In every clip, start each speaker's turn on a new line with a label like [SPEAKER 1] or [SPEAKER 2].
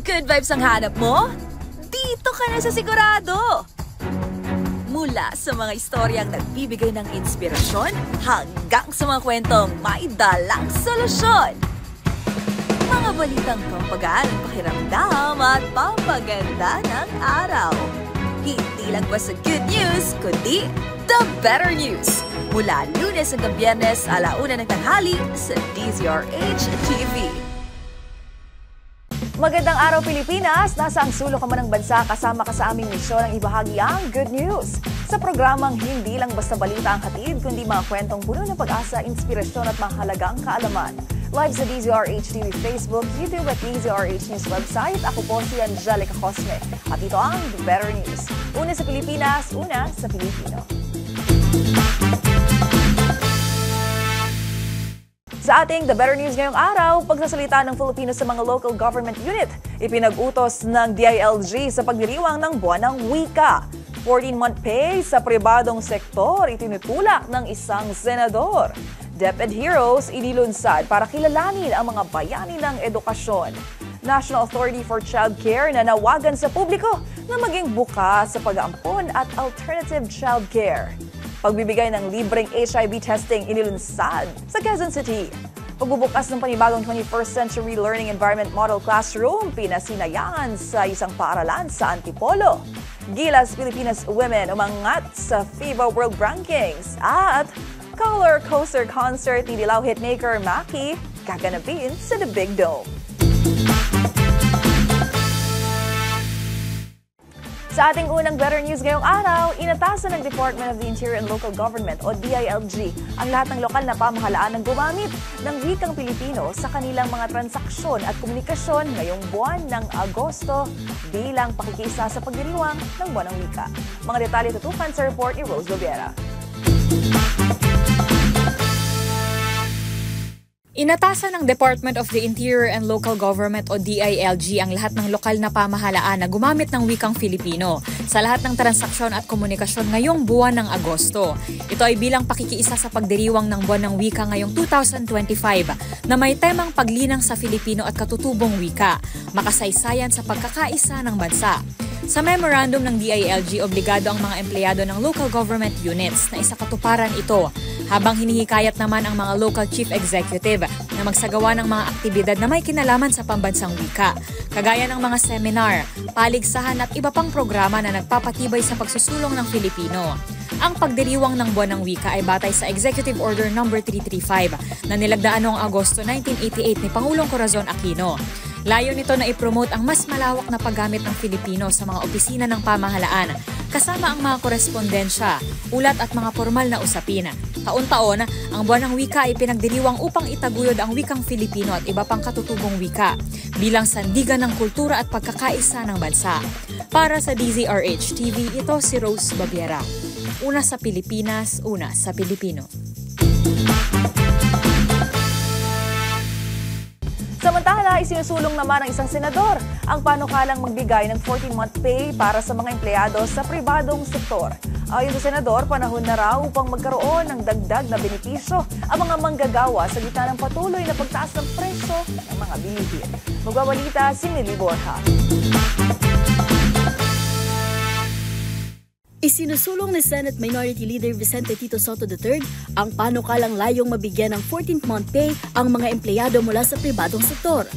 [SPEAKER 1] Good vibes ang hanap mo? Dito ka na sa sigurado! Mula sa mga istoryang nagbibigay ng inspirasyon hanggang sa mga kwentong may dalang solusyon. Mga balitang pampagaan ang pakiramdam at pampaganda ng araw. Hindi lang ba sa good news, kundi the better news. Mula Lunes hanggang Biyernes, 1:00 ng tanghali sa DZRH TV.
[SPEAKER 2] Magandang araw Pilipinas! Nasa ang sulok ka man ng bansa, kasama ka sa aming misyon ang ibahagi ang good news. Sa programang hindi lang basta balita ang hatid, kundi mga kwentong puno ng pag-asa, inspirasyon at mahalagang kaalaman. Live sa DZRH TV Facebook, YouTube at DZRH News website, ako po si Angelica Cosme. At ito ang The Better News. Una sa Pilipinas, una sa Pilipino. Sa ating The Better News ngayong araw, pagsasalita ng Filipino sa mga local government unit, ipinag-utos ng DILG sa pagdiriwang ng buwan ng wika. 14-month pay sa pribadong sektor itinutulak ng isang senador. DepEd Heroes inilunsad para kilalanin ang mga bayani ng edukasyon. National Authority for Child Care na nawagan sa publiko na maging bukas sa pag-aampon at alternative child care. Pagbibigay ng libreng HIV testing inilunsad sa Quezon City. Pagbubukas ng panibagong 21st Century Learning Environment Model Classroom, pinasinayan sa isang paaralan sa Antipolo. Gilas Pilipinas Women umangat sa FIBA World Rankings. At Color Coaster Concert ni Dilaw hitmaker Maki gaganapin sa The Big Dome. Sa ating unang Better News ngayong araw, inatasan ng Department of the Interior and Local Government o DILG ang lahat ng lokal na pamahalaan ng gumamit ng wikang Pilipino sa kanilang mga transaksyon at komunikasyon ngayong buwan ng Agosto bilang pakikiisa sa pagdiriwang ng buwan ng wika. Mga detalye tutukan sa report ni Rose Lobiera.
[SPEAKER 3] Inatasan ng Department of the Interior and Local Government o DILG ang lahat ng lokal na pamahalaan na gumamit ng wikang Filipino sa lahat ng transaksyon at komunikasyon ngayong buwan ng Agosto. Ito ay bilang pakikiisa sa pagdiriwang ng buwan ng wika ngayong 2025 na may temang paglinang sa Filipino at katutubong wika, makasaysayan sa pagkakaisa ng bansa. Sa memorandum ng DILG, obligado ang mga empleyado ng local government units na isakatuparan ito, habang hinihikayat naman ang mga local chief executive na magsagawa ng mga aktibidad na may kinalaman sa pambansang wika, kagaya ng mga seminar, paligsahan at iba pang programa na nagpapatibay sa pagsusulong ng Filipino. Ang pagdiriwang ng buwan ng wika ay batay sa Executive Order No. 335 na nilagdaan noong Agosto 1988 ni Pangulong Corazon Aquino. Layo nito na ipromote ang mas malawak na paggamit ng Filipino sa mga opisina ng pamahalaan, kasama ang mga korespondensya, ulat at mga formal na usapin. Taon-taon, ang buwan ng wika ay pinagdiriwang upang itaguyod ang wikang Filipino at iba pang katutubong wika bilang sandigan ng kultura at pagkakaisa ng bansa. Para sa DZRH TV, ito si Rose Babiera. Una sa Pilipinas, una sa Pilipino.
[SPEAKER 2] Samantala, isinusulong naman ng isang senador ang panukalang magbigay ng 14-month pay para sa mga empleyado sa pribadong sektor. Ayon sa senador, panahon na raw upang magkaroon ng dagdag na benepisyo ang mga manggagawa sa gitna ng patuloy na pagtaas ng presyo ng mga bilihin. Magbabalita si Millie Borja.
[SPEAKER 4] Isinusulong ni Senate Minority Leader Vicente Tito Soto III ang panukalang layong mabigyan ng 14th-month pay ang mga empleyado mula sa pribadong sektor.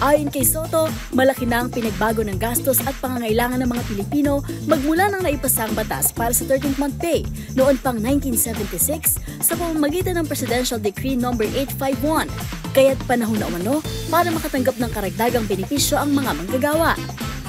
[SPEAKER 4] Ayon kay Soto, malaki na ang pinagbago ng gastos at pangangailangan ng mga Pilipino magmula nang naipasang batas para sa 13th-month pay noon pang 1976 sa pamamagitan ng Presidential Decree No. 851. Kaya't panahon na umano para makatanggap ng karagdagang benepisyo ang mga manggagawa.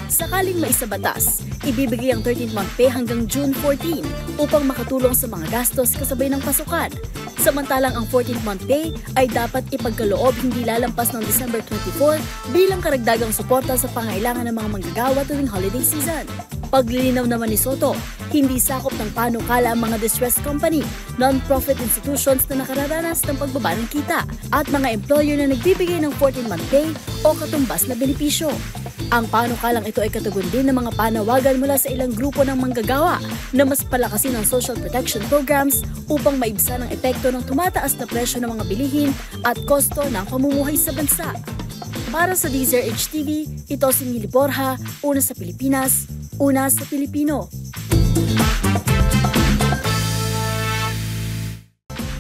[SPEAKER 4] Sakaling maisabatas, ibibigay ang 13th-month pay hanggang June 14 upang makatulong sa mga gastos kasabay ng pasukan. Samantalang ang 14th-month pay ay dapat ipagkaloob hindi lalampas ng December 24 bilang karagdagang suporta sa pangailangan ng mga manggagawa tuwing holiday season. Paglilinaw naman ni Soto, hindi sakop ng panukala ang mga distressed company, non-profit institutions na nakararanas ng pagbaba ng kita, at mga employer na nagbibigay ng 14th-month pay o katumbas na benepisyo. Ang panukalang ito ay katugon din ng mga panawagan mula sa ilang grupo ng manggagawa na mas palakasin ang social protection programs upang maibsan ang epekto ng tumataas na presyo ng mga bilihin at kosto ng pamumuhay sa bansa. Para sa DZRH TV, ito si Mili Borja, una sa Pilipinas, una sa Pilipino.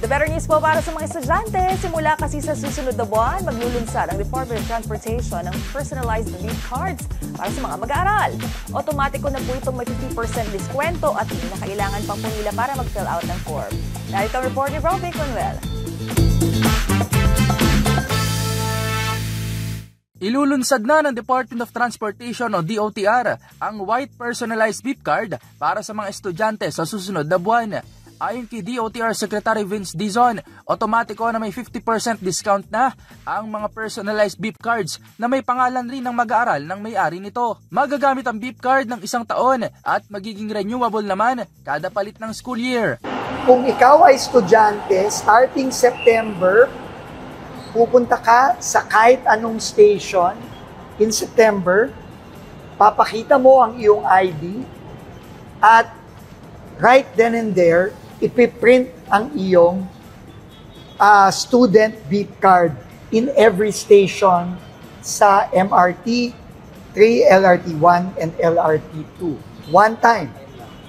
[SPEAKER 2] The better news po para sa mga estudyante. Simula kasi sa susunod na buwan, maglulunsad ang Department of Transportation ng personalized beep cards para sa mga mag-aaral. Otomatiko na po itong may 50% diskwento at hindi na kailangan pang pumila para mag-fill out ng form. Narito ang report ni Robby Conwell.
[SPEAKER 5] Ilulunsad na ng Department of Transportation o DOTR ang White Personalized Beep Card para sa mga estudyante sa susunod na buwan. Ayon kay DOTR Secretary Vince Dizon, otomatiko na may 50% discount na ang mga personalized beep cards na may pangalan rin ng mag-aaral ng may-ari nito. Magagamit ang beep card ng 1 taon at magiging renewable naman kada palit ng school year.
[SPEAKER 6] Kung ikaw ay estudyante, starting September, pupunta ka sa kahit anong station in September, papakita mo ang iyong ID at right then and there, ipiprint ang iyong student beep card in every station sa MRT 3, LRT 1, and LRT 2. One time.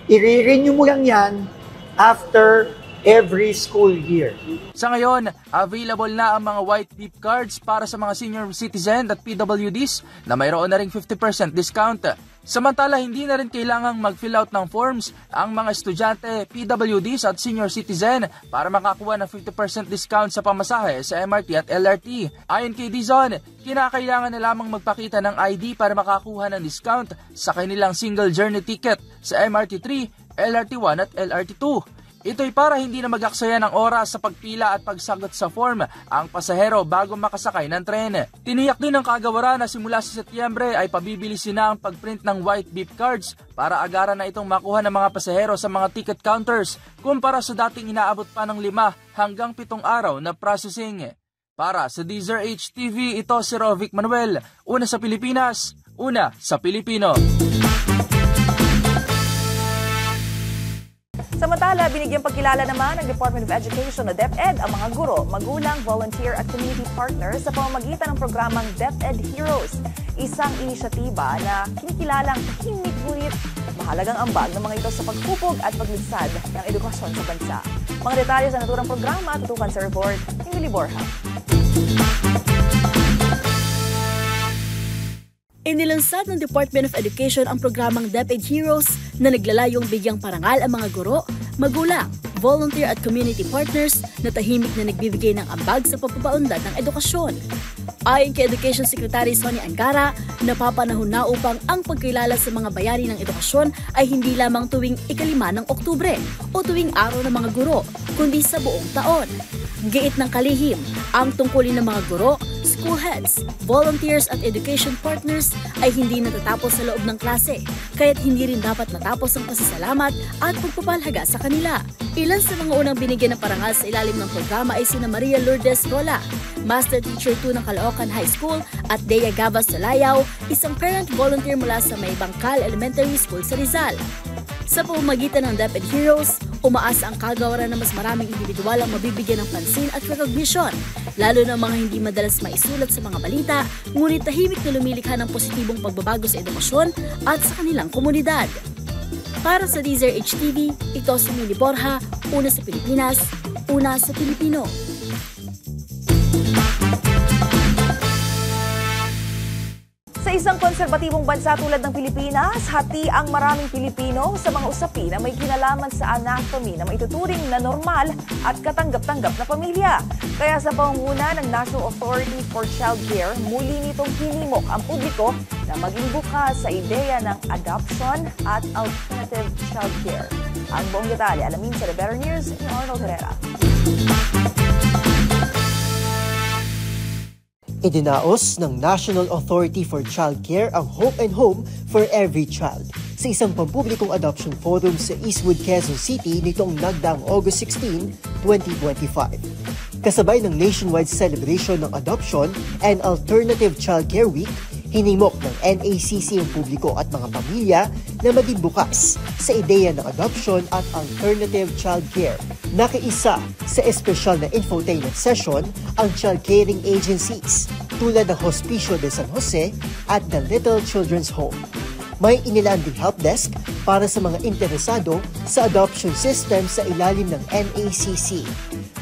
[SPEAKER 6] I-renew mo lang yan after every school year.
[SPEAKER 5] Sa ngayon, available na ang mga white beep cards para sa mga senior citizen at PWDs na mayroon na ring 50% discount. Samantala, hindi na rin kailangang mag-fill out ng forms ang mga estudyante, PWDs at senior citizen para makakuha ng 50% discount sa pamasahe sa MRT at LRT. Ayon kay Dizon, kinakailangan na lamang magpakita ng ID para makakuha ng discount sa kanilang single journey ticket sa MRT 3, LRT 1 at LRT 2. Ito'y para hindi na mag-aksaya ng oras sa pagpila at pagsagot sa form ang pasahero bago makasakay ng tren. Tiniyak din ng kagawaran na simula sa Setyembre ay pabibilisin na ang pagprint ng white beep cards para agaran na itong makuha ng mga pasahero sa mga ticket counters kumpara sa dating inaabot pa ng 5 hanggang 7 araw na processing. Para sa DZRH TV, ito si Rovic Manuel, una sa Pilipinas, una sa Pilipino.
[SPEAKER 2] Samantala, binigyang pagkilala naman ng Department of Education o DepEd ang mga guro, magulang, volunteer at community partners sa pamamagitan ng programang DepEd Heroes. Isang inisyatiba na kinikilalang himig-ngunit mahalagang ambag ng mga ito sa pagpupog at paglunsad ng edukasyon sa bansa. Mga detalye sa naturang programa, tutukan sa report ni Mili Borja.
[SPEAKER 4] Inilunsad ng Department of Education ang programang DepEd Heroes na naglalayong bigyang parangal ang mga guro, magulang, volunteer at community partners na tahimik na nagbibigay ng ambag sa pagpapaunlad ng edukasyon. Ayon kay Education Secretary Sonny Angara, napapanahon na upang ang pagkilala sa mga bayani ng edukasyon ay hindi lamang tuwing 5 ng Oktubre o tuwing araw ng mga guro, kundi sa buong taon. Giit ng kalihim, ang tungkulin ng mga guro, school heads, volunteers at education partners ay hindi natatapos sa loob ng klase, kaya't hindi rin dapat matapos ang pasasalamat at pagpapalhaga sa kanila. Ilan sa mga unang binigyan ng parangal sa ilalim ng programa ay sina Maria Lourdes Rola, Master Teacher 2 ng Caloocan High School, at Dea Gavas Salayaw, isang parent volunteer mula sa May Bangkal Elementary School sa Rizal. Sa pamamagitan ng DepEd Heroes, umaasa ang kagawaran na mas maraming individual ang mabibigyan ng pansin at recognition, lalo na mga hindi madalas maisulat sa mga balita, ngunit tahimik na lumilikha ng positibong pagbabago sa edukasyon at sa kanilang komunidad. Para sa DZRH TV, ito si Mili Borja, una sa Pilipinas, una sa Pilipino.
[SPEAKER 2] Sa isang konserbatibong bansa tulad ng Pilipinas, hati ang maraming Pilipino sa mga usapin na may kinalaman sa anatomy na maituturing na normal at katanggap-tanggap na pamilya. Kaya sa pangunguna ng National Authority for Child Care, muli nitong hinimok ang publiko na maging bukas sa ideya ng adoption at alternative child care. Ang buong detalye alamin sa The Better News ni Arnold Herrera.
[SPEAKER 7] Idinaos ng National Authority for Child Care ang Hope and Home for Every Child sa isang pampublikong adoption forum sa Eastwood, Quezon City nitong nagdaang August 16, 2025. Kasabay ng nationwide celebration ng Adoption and Alternative Child Care Week, hinimok ng NACC ang publiko at mga pamilya na maging bukas sa ideya ng adoption at alternative child care. Nakiisa sa espesyal na infotainment session ang child caring agencies, tulad ng Hospicio de San Jose at the Little Children's Home. May inilanding help desk para sa mga interesado sa adoption system sa ilalim ng NACC.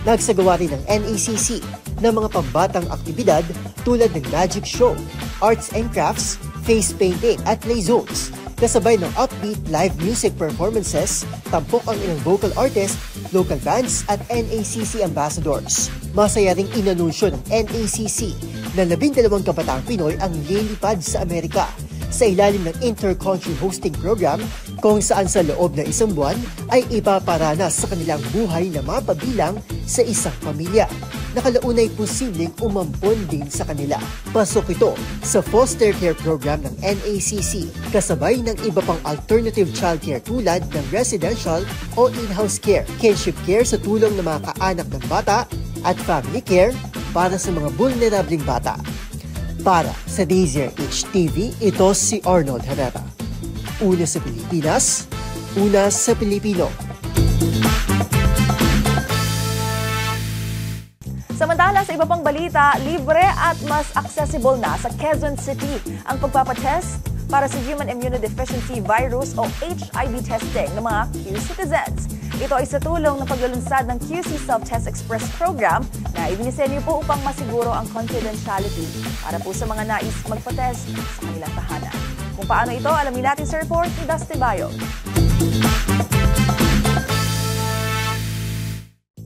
[SPEAKER 7] Nagsagawa rin ng NACC ng mga pambatang aktibidad tulad ng magic show, arts and crafts, face painting at play zones. Kasabay ng upbeat live music performances, tampok ang ilang vocal artists, local bands at NACC ambassadors. Masaya ring inanunsyo ng NACC na 12 kabataang Pinoy ang lilipad sa Amerika sa ilalim ng Inter-Country Hosting Program kung saan sa loob ng isang buwan ay ipaparanas sa kanilang buhay na mapabilang sa isang pamilya. Nakalaunay posibleng umampon din sa kanila. Pasok ito sa foster care program ng NACC kasabay ng iba pang alternative childcare tulad ng residential o in-house care, kinship care sa tulong ng mga kaanak ng bata at family care para sa mga vulnerableng bata. Para sa DZRH TV, ito si Arnold Herrera. Una sa Pilipinas, una sa Pilipino.
[SPEAKER 2] Samantala sa iba pang balita, libre at mas accessible na sa Quezon City ang pagpapatest para sa Human Immunodeficiency Virus o HIV testing ng mga Q-citizens. Ito ay sa tulong ng paglulunsad ng QC Self-Test Express program na idinisenyo po upang masiguro ang confidentiality para po sa mga nais magpatest sa kanilang tahanan. Kung paano ito, alamin natin sa report ni Dusty Bayo.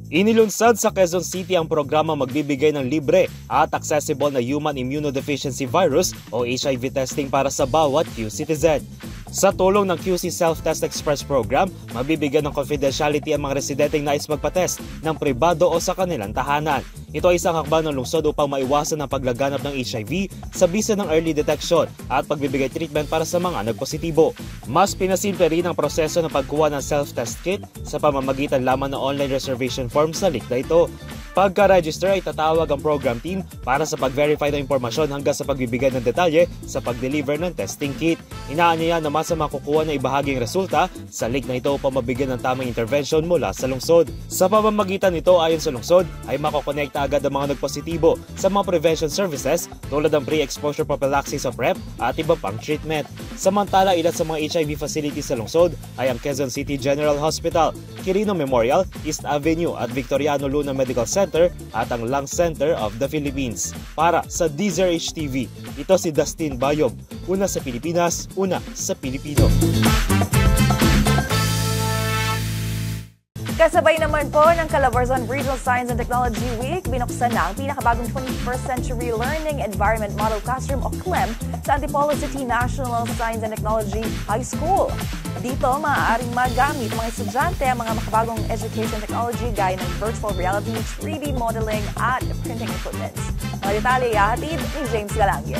[SPEAKER 8] Inilunsad sa Quezon City ang programa magbibigay ng libre at accessible na Human Immunodeficiency Virus o HIV testing para sa bawat Q-citizen. Sa tulong ng QC Self-Test Express program, mabibigyan ng confidentiality ang mga residenteng nais magpatest ng pribado o sa kanilang tahanan. Ito ay isang hakbang ng lungsod upang maiwasan ang paglaganap ng HIV sa bisa ng early detection at pagbibigay treatment para sa mga nagpositibo. Mas pinasimple rin ang proseso ng pagkuha ng self-test kit sa pamamagitan lamang ng online reservation form sa link na ito. Pagka-register ay tatawag ang program team para sa pag-verify ng impormasyon hanggang sa pagbibigay ng detalye sa pag-deliver ng testing kit. Inaanyaya naman sa makukuha na ibahaging resulta sa link na ito upang mabigyan ng tamang intervention mula sa lungsod. Sa pamamagitan nito ayon sa lungsod ay makokonekta agad ang mga nagpositibo sa mga prevention services tulad ng pre-exposure prophylaxis o PrEP at iba pang treatment. Samantala, ilan sa mga HIV facilities sa lungsod ay ang Quezon City General Hospital, Quirino Memorial, East Avenue at Victoriano Luna Medical Center at ang Lung Center of the Philippines. Para sa DZRH TV, ito si Dustin Bayob, una sa Pilipinas, una sa Pilipino.
[SPEAKER 2] Kasabay naman po ng Calabarzon Regional Science and Technology Week, binuksan na ang pinakabagong 21st Century Learning Environment Model Classroom o CLEM sa Antipolo City National Science and Technology High School. Dito, maaaring magamit ng mga estudyante ang mga makabagong education technology gaya ng virtual reality, 3D modeling at printing equipment. Mga detalye ihahatid ni James Galangye.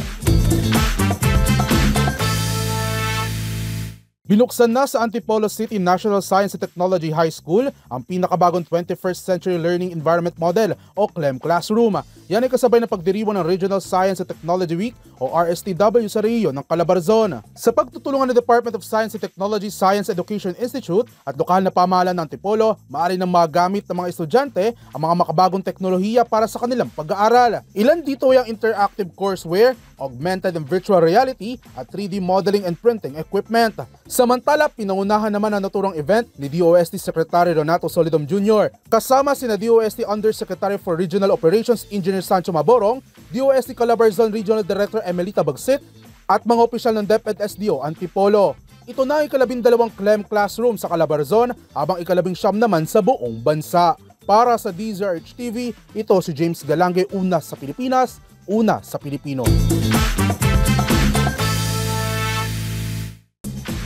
[SPEAKER 9] Binuksan na sa Antipolo City National Science and Technology High School ang pinakabagong 21st Century Learning Environment Model o CLEM Classroom. Yan ay kasabay ng pagdiriwang ng Regional Science and Technology Week o RSTW sa rehiyon ng Calabarzon. Sa pagtutulungan ng Department of Science and Technology Science Education Institute at lokal na pamahalaan ng Antipolo, maaari nang magamit ng mga estudyante ang mga makabagong teknolohiya para sa kanilang pag-aaral. Ilan dito ay ang interactive courseware, augmented and virtual reality at 3D modeling and printing equipment. Samantala, pinangunahan naman ang naturang event ni DOST Secretary Renato Solidum Jr. Kasama sina DOST Undersecretary for Regional Operations Engineer Sancho Maborong, DOST Calabarzon Regional Director Emelita Bagsit at mga opisyal ng DepEd SDO Antipolo. Ito na ang ika-12 CLEM classroom sa Calabarzon habang ika-19 naman sa buong bansa. Para sa DZRH TV, ito si James Galangge, una sa Pilipinas, una sa Pilipino.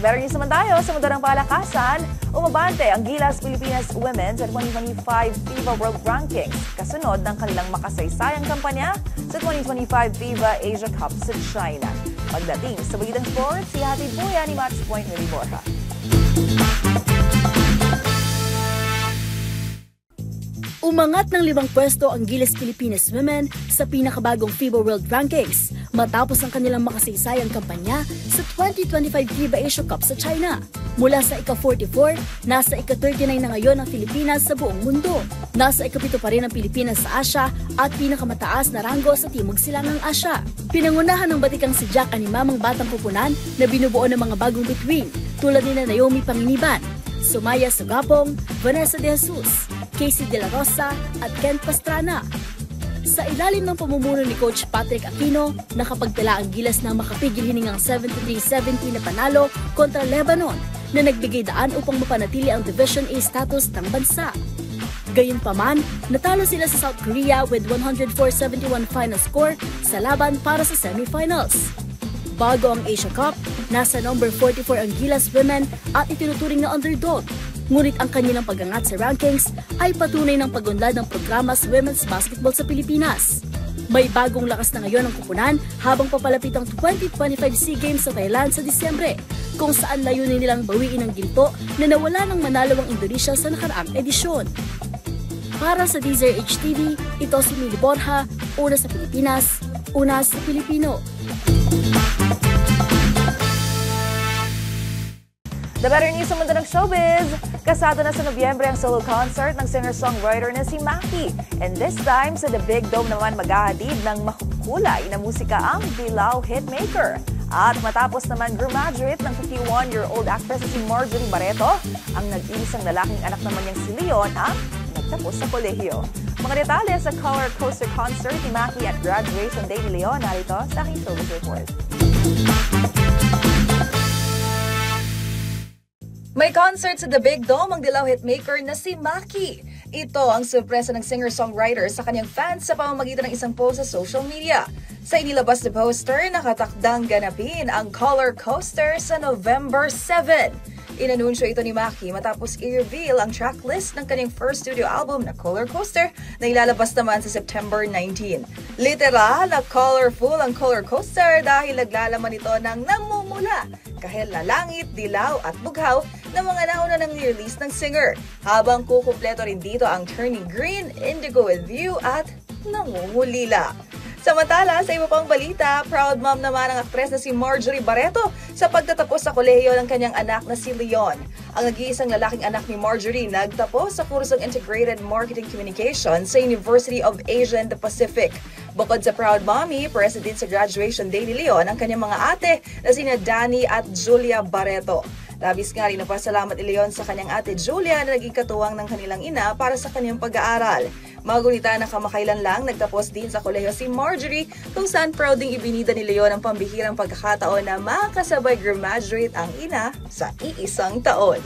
[SPEAKER 2] Better news naman tayo sa mundo ng palakasan. Umabante ang Gilas Pilipinas Women's at 2025 FIBA World Rankings kasunod ng kanilang makasaysayang kampanya sa 2025 FIBA Asia Cup sa China. Pagdating sa Balitang Sports, ihatid po yan ni Match Point Willie Borja.
[SPEAKER 4] Umangat ng 5 pwesto ang Gilas Pilipinas Women sa pinakabagong FIBA World Rankings. matapos ang kanilang makasaysayang kampanya sa 2025 FIBA Asia Cup sa China. Mula sa ika-44, nasa ika-39 na ngayon ang Pilipinas sa buong mundo. Nasa ika-7 pa rin ang Pilipinas sa Asia at pinakamataas na ranggo sa Timog Silangang Asya. Pinangunahan ng batikang si Jack ang mamang batang pupunan na binubuo ng mga bagong bituin tulad ni Naomi Panginiban, Sumaya Sugapong, Vanessa De Jesus, Casey De La Rosa at Ken Pastrana. Sa ilalim ng pamumuno ni Coach Patrick Aquino, nakapagtala ang Gilas ng makapigil hiningang 73-70 na panalo kontra Lebanon na nagbigay daan upang mapanatili ang Division A status ng bansa. Gayunpaman, natalo sila sa South Korea with 104-71 final score sa laban para sa semifinals. Bago ang Asia Cup, nasa number 44 ang Gilas Women at itinuturing na underdog. Ngunit ang kanilang pag-angat sa rankings ay patunay ng pagunlad ng programa sa women's basketball sa Pilipinas. May bagong lakas na ngayon ang kupunan habang papalapit ang 2025 SEA Games sa Thailand sa Disyembre, kung saan layunin nilang bawiin ang ginto na nawala ng manalo ang Indonesia sa nakaraang edisyon. Para sa DZRH TV, ito si Mili Borja, una sa Pilipinas, una sa Pilipino.
[SPEAKER 2] The better news sa mundo ng showbiz! Kasado na sa Nobyembre ang solo concert ng singer-songwriter na si Maki. And this time, sa The Big Dome naman maghahatid ng makukulay na musika ang Dilaw Hitmaker. At matapos naman graduate ng 51-year-old actress na si Marjorie Barreto, ang nag-iisang lalaking anak naman niyang si Leon ang nagtapos sa kolehiyo. Mga detalye sa Color Coaster concert ni Maki at graduation day ni Leon, narito sa aking showbiz report. May concert sa The Big Dome ang Dilaw Hitmaker na si Maki. Ito ang sorpresa ng singer-songwriter sa kanyang fans sa pamamagitan ng isang post sa social media. Sa inilabas na poster, nakatakdang ganapin ang Color Coaster sa November 7. Inanunsyo ito ni Maki matapos i-reveal ang tracklist ng kanyang first studio album na Color Coaster na ilalabas naman sa September 19. Literal na colorful ang Color Coaster dahil naglalaman ito ng namumula kahit lalangit, dilaw at bughaw na mga nauna ng ni-release ng singer. Habang kukumpleto rin dito ang Turning Green, Indigo with You at Nangungulila. Samantala, sa iba pang balita, proud mom naman ang aktres na si Marjorie Barreto sa pagtatapos sa kolehiyo ng kanyang anak na si Leon. Ang nag-iisang lalaking anak ni Marjorie nagtapos sa kursong Integrated Marketing Communication sa University of Asia and the Pacific. Bukod sa proud mommy, present din sa graduation day ni Leon ang kanyang mga ate na sina Danny at Julia Barreto. Labis nga rin napasalamat ni Leon sa kanyang ate Julia na naging katuwang ng kanilang ina para sa kanyang pag-aaral. Magunita na kamakailan lang nagtapos din sa kolehiyo si Marjorie kung saan proud ding ibinida ni Leon ang pambihirang pagkakataon na makasabay graduate ang ina sa iisang taon.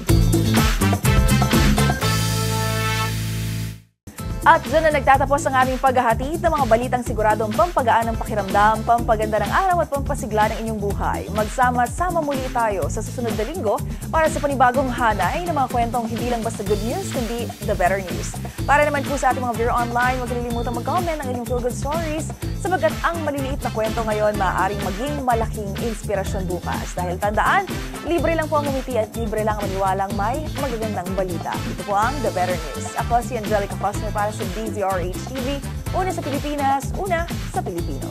[SPEAKER 2] At dyan na nagtatapos ang aming paghahatid ng mga balitang siguradong pampagaan ng pakiramdam, pampaganda ng araw at pampasigla ng inyong buhay. Magsama-sama muli tayo sa susunod na linggo para sa panibagong hanay ng mga kwentong hindi lang basta good news, kundi the better news. Para naman po sa ating mga viewer online, huwag kalilimutang mag-comment ng inyong feel-good stories sabagat ang maliliit na kwento ngayon maaaring maging malaking inspirasyon bukas. Dahil tandaan, libre lang po ang umiti at libre lang ang maniwalang may magagandang balita. Ito po ang The Better News. Ako si Angelica Cosner para sa DZRH TV, una sa Pilipinas, una sa Pilipino.